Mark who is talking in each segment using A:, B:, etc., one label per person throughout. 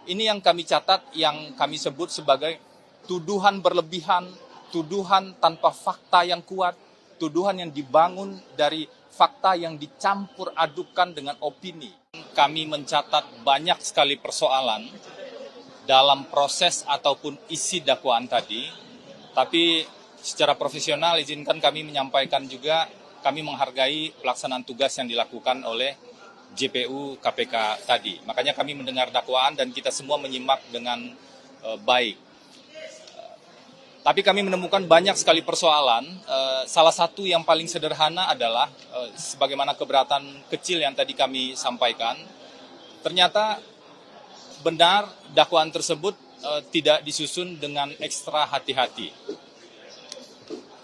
A: Ini yang kami catat, yang kami sebut sebagai tuduhan berlebihan, tuduhan tanpa fakta yang kuat, tuduhan yang dibangun dari fakta yang dicampur adukan dengan opini. Kami mencatat banyak sekali persoalan dalam proses ataupun isi dakwaan tadi, tapi secara profesional izinkan kami menyampaikan juga kami menghargai pelaksanaan tugas yang dilakukan oleh JPU KPK tadi. Makanya kami mendengar dakwaan dan kita semua menyimak dengan baik. Tapi kami menemukan banyak sekali persoalan. Salah satu yang paling sederhana adalah sebagaimana keberatan kecil yang tadi kami sampaikan. Ternyata benar dakwaan tersebut tidak disusun dengan ekstra hati-hati.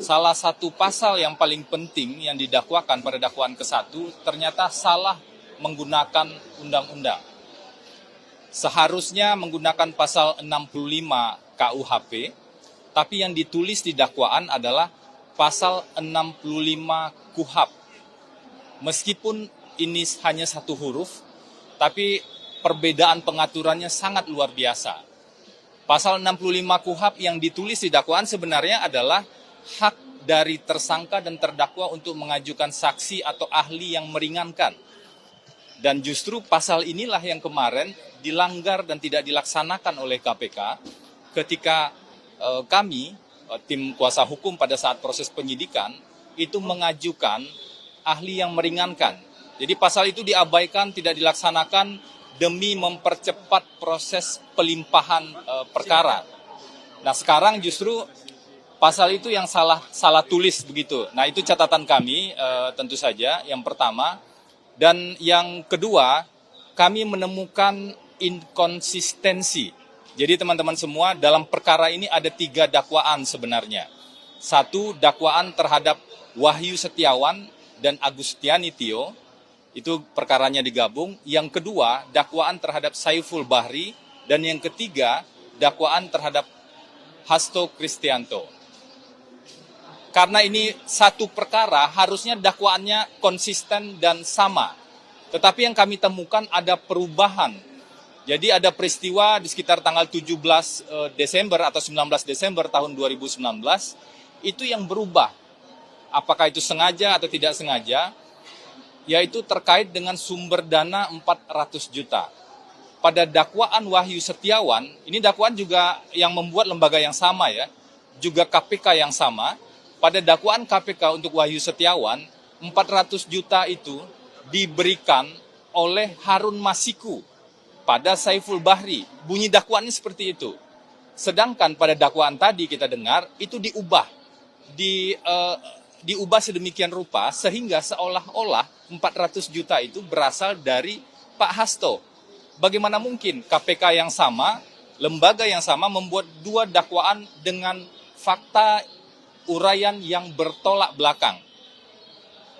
A: Salah satu pasal yang paling penting yang didakwakan pada dakwaan ke-1 ternyata salah menggunakan undang-undang. Seharusnya menggunakan pasal 65 KUHP, tapi yang ditulis di dakwaan adalah pasal 65 KUHAP. Meskipun ini hanya satu huruf, tapi perbedaan pengaturannya sangat luar biasa. Pasal 65 KUHAP yang ditulis di dakwaan sebenarnya adalah hak dari tersangka dan terdakwa untuk mengajukan saksi atau ahli yang meringankan. Dan justru pasal inilah yang kemarin dilanggar dan tidak dilaksanakan oleh KPK ketika kami, tim kuasa hukum pada saat proses penyidikan, itu mengajukan ahli yang meringankan. Jadi pasal itu diabaikan, tidak dilaksanakan demi mempercepat proses pelimpahan perkara. Nah sekarang justru pasal itu yang salah tulis begitu. Nah itu catatan kami tentu saja yang pertama. Dan yang kedua, kami menemukan inkonsistensi. Jadi teman-teman semua, dalam perkara ini ada 3 dakwaan sebenarnya. 1, dakwaan terhadap Wahyu Setiawan dan Agustiani Tio, itu perkaranya digabung. Yang kedua, dakwaan terhadap Saiful Bahri. Dan yang ketiga, dakwaan terhadap Hasto Kristianto. Karena ini satu perkara, harusnya dakwaannya konsisten dan sama. Tetapi yang kami temukan ada perubahan. Jadi ada peristiwa di sekitar tanggal 17 Desember atau 19 Desember tahun 2019, itu yang berubah. Apakah itu sengaja atau tidak sengaja, yaitu terkait dengan sumber dana 400 juta. Pada dakwaan Wahyu Setiawan, ini dakwaan juga yang membuat lembaga yang sama ya, juga KPK yang sama. Pada dakwaan KPK untuk Wahyu Setiawan, 400 juta itu diberikan oleh Harun Masiku pada Saiful Bahri. Bunyi dakwaannya seperti itu. Sedangkan pada dakwaan tadi kita dengar, itu diubah. Diubah sedemikian rupa sehingga seolah-olah 400 juta itu berasal dari Pak Hasto. Bagaimana mungkin KPK yang sama, lembaga yang sama membuat 2 dakwaan dengan fakta uraian yang bertolak belakang?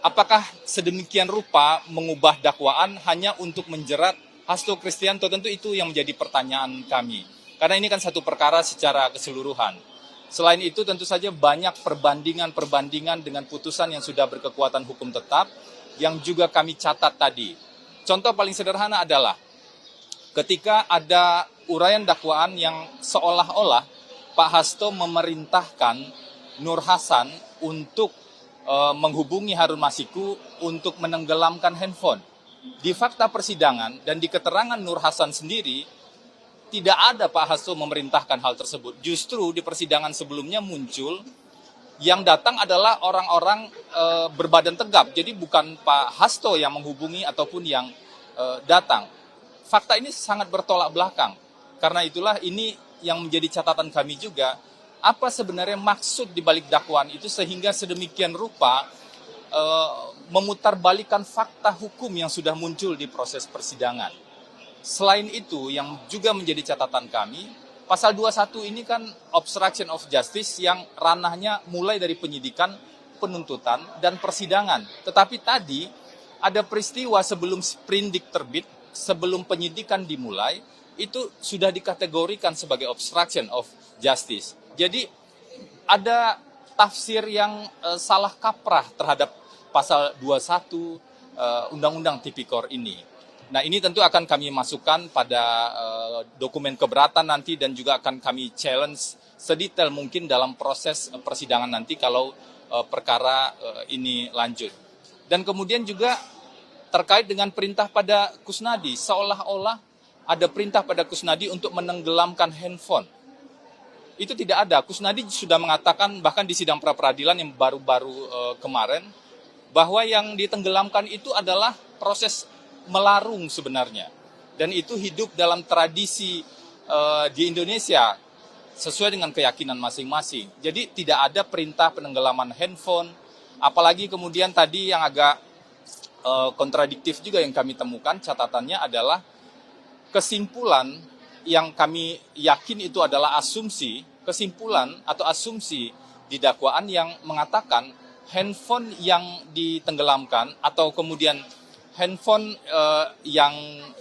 A: Apakah sedemikian rupa mengubah dakwaan hanya untuk menjerat Hasto Kristianto? Tentu itu yang menjadi pertanyaan kami. Karena ini kan satu perkara secara keseluruhan. Selain itu tentu saja banyak perbandingan-perbandingan dengan putusan yang sudah berkekuatan hukum tetap yang juga kami catat tadi. Contoh paling sederhana adalah ketika ada uraian dakwaan yang seolah-olah Pak Hasto memerintahkan Nur Hasan untuk menghubungi Harun Masiku untuk menenggelamkan handphone. Di fakta persidangan dan di keterangan Nur Hasan sendiri, tidak ada Pak Hasto memerintahkan hal tersebut. Justru di persidangan sebelumnya muncul yang datang adalah orang-orang berbadan tegap. Jadi bukan Pak Hasto yang menghubungi ataupun yang datang. Fakta ini sangat bertolak belakang. Karena itulah ini yang menjadi catatan kami juga. Apa sebenarnya maksud di balik dakwaan itu sehingga sedemikian rupa memutarbalikkan fakta hukum yang sudah muncul di proses persidangan. Selain itu yang juga menjadi catatan kami, pasal 21 ini kan obstruction of justice yang ranahnya mulai dari penyidikan, penuntutan, dan persidangan. Tetapi tadi ada peristiwa sebelum sprindik terbit, sebelum penyidikan dimulai, itu sudah dikategorikan sebagai obstruction of justice. Jadi ada tafsir yang salah kaprah terhadap pasal 21 Undang-Undang Tipikor ini. Nah, ini tentu akan kami masukkan pada dokumen keberatan nanti dan juga akan kami challenge sedetail mungkin dalam proses persidangan nanti kalau perkara ini lanjut. Dan kemudian juga terkait dengan perintah pada Kusnadi, seolah-olah ada perintah pada Kusnadi untuk menenggelamkan handphone. Itu tidak ada. Kusnadi sudah mengatakan bahkan di sidang pra-peradilan yang baru-baru kemarin bahwa yang ditenggelamkan itu adalah proses melarung sebenarnya. Dan itu hidup dalam tradisi di Indonesia sesuai dengan keyakinan masing-masing. Jadi tidak ada perintah penenggelaman handphone, apalagi kemudian tadi yang agak kontradiktif juga yang kami temukan catatannya adalah kesimpulan yang kami yakin itu adalah asumsi, kesimpulan atau asumsi di dakwaan yang mengatakan handphone yang ditenggelamkan atau kemudian handphone yang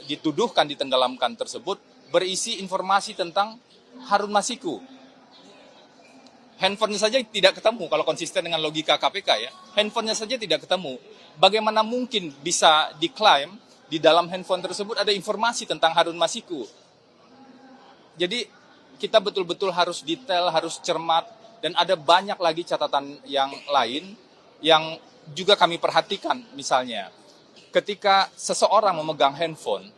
A: dituduhkan ditenggelamkan tersebut berisi informasi tentang Harun Masiku. Handphonenya saja tidak ketemu kalau konsisten dengan logika KPK ya. Handphonenya saja tidak ketemu. Bagaimana mungkin bisa diklaim di dalam handphone tersebut ada informasi tentang Harun Masiku? Jadi kita betul-betul harus detail, harus cermat, dan ada banyak lagi catatan yang lain yang juga kami perhatikan. Misalnya, ketika seseorang memegang handphone,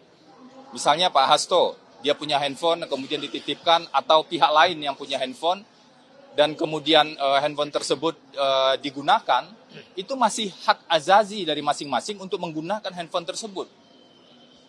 A: misalnya Pak Hasto, dia punya handphone, kemudian dititipkan, atau pihak lain yang punya handphone, dan kemudian handphone tersebut digunakan, itu masih hak azazi dari masing-masing untuk menggunakan handphone tersebut.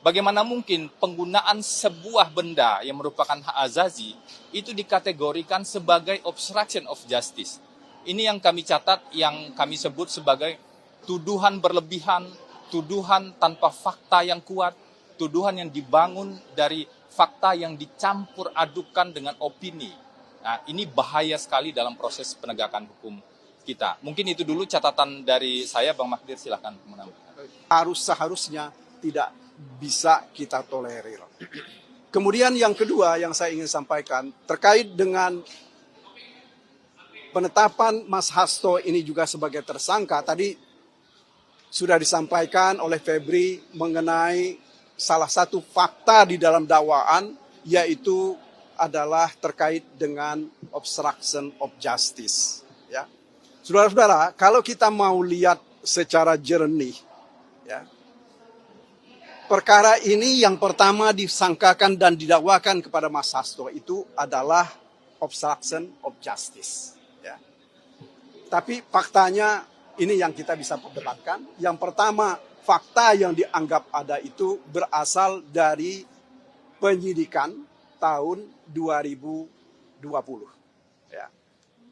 A: Bagaimana mungkin penggunaan sebuah benda yang merupakan hak azazi itu dikategorikan sebagai obstruction of justice? Ini yang kami catat, yang kami sebut sebagai tuduhan berlebihan, tuduhan tanpa fakta yang kuat, tuduhan yang dibangun dari fakta yang dicampur adukan dengan opini. Nah, ini bahaya sekali dalam proses penegakan hukum kita. Mungkin itu dulu catatan dari saya, Bang Magdir, silahkan menambah.
B: Seharusnya tidak bisa kita tolerir. Kemudian yang kedua yang saya ingin sampaikan terkait dengan penetapan Mas Hasto ini juga sebagai tersangka. Tadi sudah disampaikan oleh Febri mengenai salah satu fakta di dalam dakwaan, yaitu adalah terkait dengan obstruction of justice. Ya, saudara-saudara, kalau kita mau lihat secara jernih, ya, perkara ini yang pertama disangkakan dan didakwakan kepada Mas Hasto itu adalah obstruction of justice. Ya. Tapi faktanya ini yang kita bisa perdebatkan. Yang pertama, fakta yang dianggap ada itu berasal dari penyidikan tahun 2020. Ya.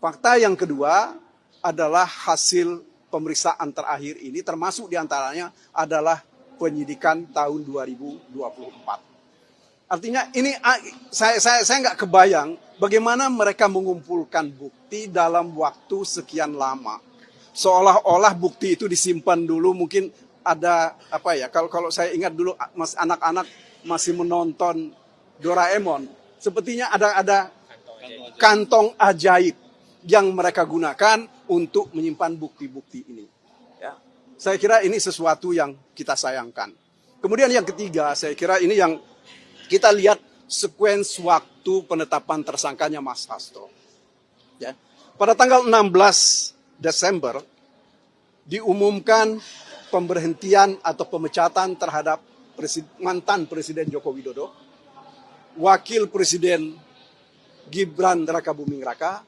B: Fakta yang kedua adalah hasil pemeriksaan terakhir ini, termasuk diantaranya adalah penyidikan tahun 2024. Artinya ini saya nggak kebayang bagaimana mereka mengumpulkan bukti dalam waktu sekian lama. Seolah-olah bukti itu disimpan dulu, mungkin ada apa ya? Kalau saya ingat dulu anak-anak masih menonton Doraemon, sepertinya ada kantong ajaib yang mereka gunakan untuk menyimpan bukti-bukti ini. Ya. Saya kira ini sesuatu yang kita sayangkan. Kemudian yang ketiga, saya kira ini yang kita lihat sekuens waktu penetapan tersangkanya Mas Hasto. Ya. Pada tanggal 16 Desember diumumkan pemberhentian atau pemecatan terhadap mantan Presiden Joko Widodo, Wakil Presiden Gibran Rakabuming Raka,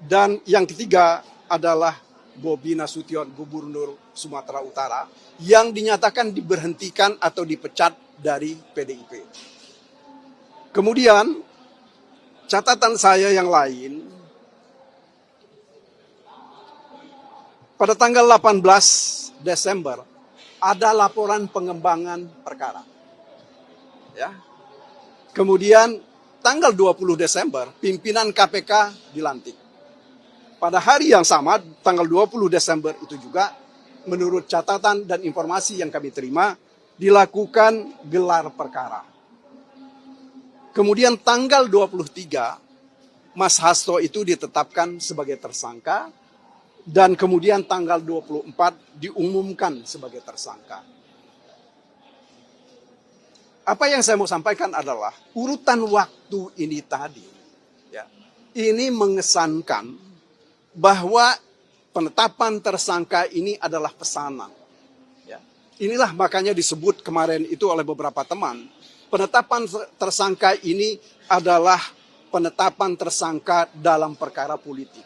B: dan yang ketiga adalah Bobi Nasution, Gubernur Sumatera Utara, yang dinyatakan diberhentikan atau dipecat dari PDIP. Kemudian catatan saya yang lain, pada tanggal 18 Desember ada laporan pengembangan perkara. Ya. Kemudian tanggal 20 Desember pimpinan KPK dilantik. Pada hari yang sama, tanggal 20 Desember itu juga, menurut catatan dan informasi yang kami terima, dilakukan gelar perkara. Kemudian tanggal 23, Mas Hasto itu ditetapkan sebagai tersangka, dan kemudian tanggal 24 diumumkan sebagai tersangka. apa yang saya mau sampaikan adalah urutan waktu ini tadi, ya, ini mengesankan bahwa penetapan tersangka ini adalah pesanan. Ya. Inilah makanya disebut kemarin itu oleh beberapa teman, penetapan tersangka ini adalah penetapan tersangka dalam perkara politik.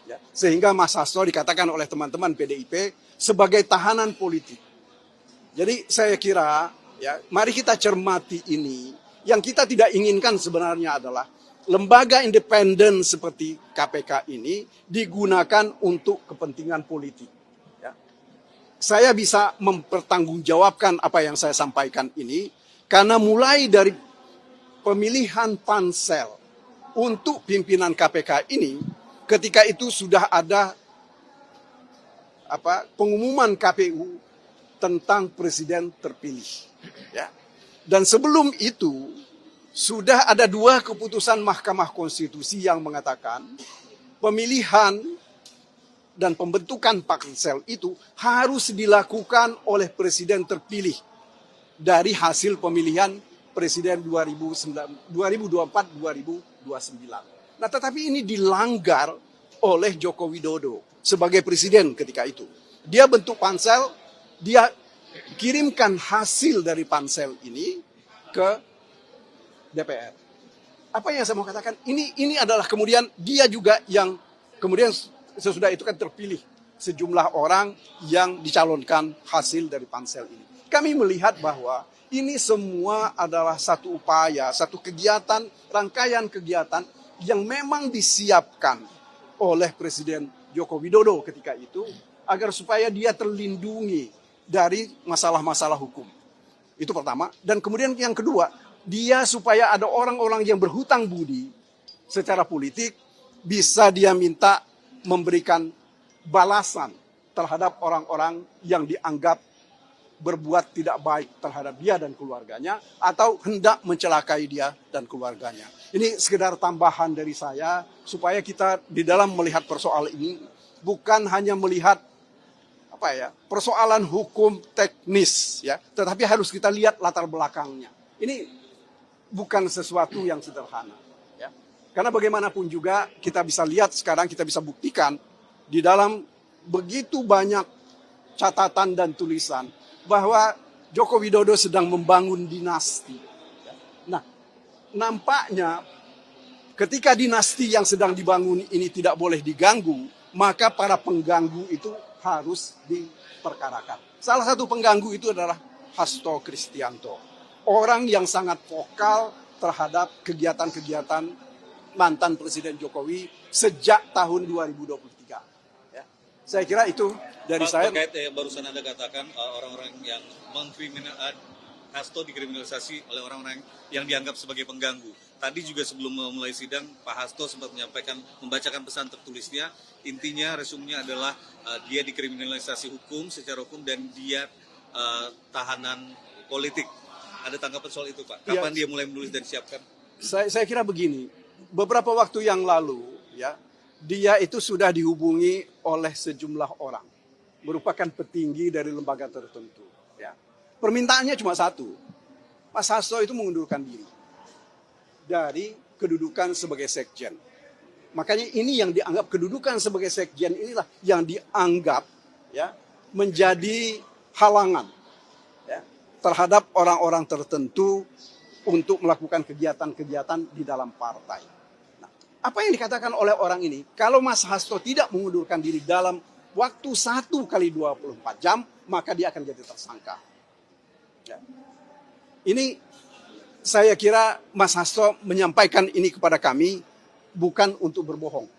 B: Ya. Sehingga Mas Hasto dikatakan oleh teman-teman PDIP sebagai tahanan politik. Jadi saya kira, ya, mari kita cermati ini. Yang kita tidak inginkan sebenarnya adalah lembaga independen seperti KPK ini digunakan untuk kepentingan politik. Ya. Saya bisa mempertanggungjawabkan apa yang saya sampaikan ini karena mulai dari pemilihan pansel untuk pimpinan KPK ini, ketika itu sudah ada pengumuman KPU tentang presiden terpilih. Ya. Dan sebelum itu, sudah ada 2 keputusan Mahkamah Konstitusi yang mengatakan pemilihan dan pembentukan pansel itu harus dilakukan oleh presiden terpilih dari hasil pemilihan presiden 2024-2029. Nah, tetapi ini dilanggar oleh Joko Widodo sebagai presiden ketika itu. Dia bentuk pansel, dia kirimkan hasil dari pansel ini ke DPR. Apa yang saya mau katakan, ini adalah kemudian dia juga yang kemudian sesudah itu kan terpilih sejumlah orang yang dicalonkan hasil dari pansel ini. Kami melihat bahwa ini semua adalah satu upaya, satu kegiatan, rangkaian kegiatan yang memang disiapkan oleh Presiden Joko Widodo ketika itu agar supaya dia terlindungi dari masalah-masalah hukum. Itu pertama. Dan kemudian yang kedua, dia supaya ada orang-orang yang berhutang budi secara politik bisa dia minta memberikan balasan terhadap orang-orang yang dianggap berbuat tidak baik terhadap dia dan keluarganya atau hendak mencelakai dia dan keluarganya. Ini sekedar tambahan dari saya supaya kita di dalam melihat persoalan ini bukan hanya melihat persoalan hukum teknis, ya, tetapi harus kita lihat latar belakangnya. Ini bukan sesuatu yang sederhana, ya. Karena bagaimanapun juga kita bisa lihat sekarang, kita bisa buktikan di dalam begitu banyak catatan dan tulisan bahwa Joko Widodo sedang membangun dinasti. Nah, nampaknya ketika dinasti yang sedang dibangun ini tidak boleh diganggu, maka para pengganggu itu harus diperkarakan. Salah satu pengganggu itu adalah Hasto Kristianto. Orang yang sangat vokal terhadap kegiatan-kegiatan mantan Presiden Jokowi sejak tahun 2023. Ya. Saya kira itu dari saya.
C: Terkait yang barusan Anda katakan, orang-orang yang Hasto dikriminalisasi oleh orang-orang yang dianggap sebagai pengganggu. Tadi juga sebelum memulai sidang, Pak Hasto sempat membacakan pesan tertulisnya. Intinya, resumnya adalah dia dikriminalisasi hukum, secara hukum, dan dia tahanan politik. Ada tanggapan soal itu, Pak? Kapan dia mulai menulis dan siapkan?
B: Saya kira begini, beberapa waktu yang lalu, ya, dia itu sudah dihubungi oleh sejumlah orang, merupakan petinggi dari lembaga tertentu. Ya. Permintaannya cuma satu, Mas Hasto itu mengundurkan diri dari kedudukan sebagai sekjen. Makanya ini yang dianggap kedudukan sebagai sekjen inilah yang dianggap, ya, menjadi halangan, ya, terhadap orang-orang tertentu untuk melakukan kegiatan-kegiatan di dalam partai. Nah, apa yang dikatakan oleh orang ini, kalau Mas Hasto tidak mengundurkan diri dalam waktu 1 kali 24 jam, maka dia akan jadi tersangka. Ya. Ini saya kira Mas Hasto menyampaikan ini kepada kami bukan untuk berbohong.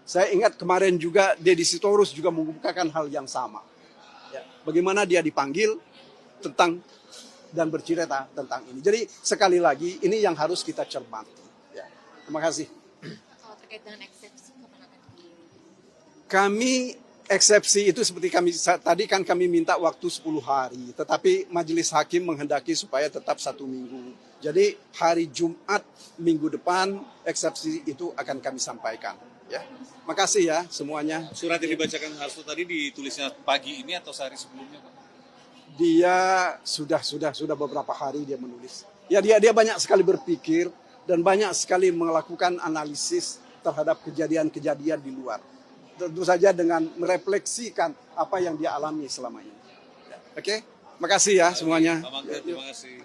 B: Saya ingat kemarin juga Deddy Sitorus juga mengungkapkan hal yang sama. Ya, bagaimana dia dipanggil tentang dan bercerita tentang ini. Jadi sekali lagi ini yang harus kita cermati. Ya, terima kasih.
D: Kalau terkait dengan eksepsi, kapan akan
B: Kami eksepsi itu seperti tadi kan kami minta waktu 10 hari, tetapi majelis hakim menghendaki supaya tetap 1 minggu. Jadi hari Jumat minggu depan eksepsi itu akan kami sampaikan. Ya, makasih ya semuanya.
C: Surat yang dibacakan Hasto tadi ditulisnya pagi ini atau sehari sebelumnya, Pak?
B: dia sudah beberapa hari dia menulis. Ya dia banyak sekali berpikir dan banyak sekali melakukan analisis terhadap kejadian-kejadian di luar. Tentu saja dengan merefleksikan apa yang dia alami selama ini. Oke, makasih ya semuanya.
C: Pak Mangkir, terima kasih.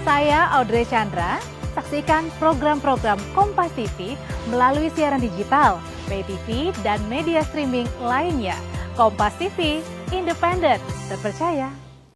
E: Saya Audrey Chandra. Saksikan program-program Kompas TV melalui siaran digital, pay TV, dan media streaming lainnya. Kompas TV, independen, terpercaya,